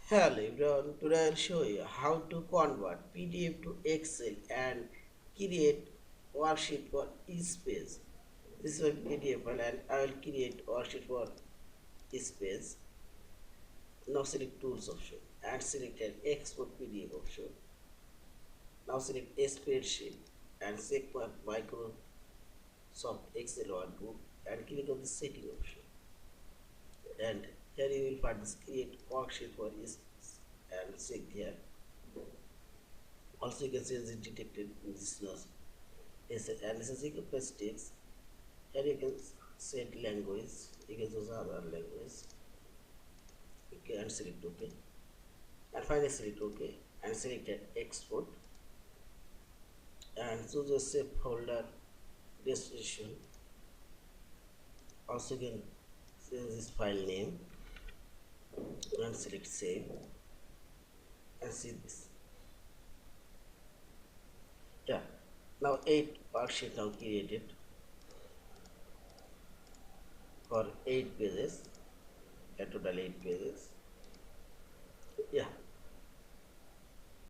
Hello everyone, today I'll show you how to convert PDF to Excel and create worksheet for each page. This is a PDF file and I will create worksheet for each page. Now select Tools option and select an Export PDF option. Now select a spreadsheet and check my Microsoft Excel workbook and click on the setting option. And here you will find this create worksheet for each and check here. Also, you can see the detected listeners. Yes, and this is equal plus text. Here you can set language. You can choose other language. Okay, and select OK. And finally select OK and select an export. And choose a save folder destination. Also, you can change this file name and select save and see this. Yeah. Now 8 worksheet now created for 8 pages. A total 8 pages. Yeah.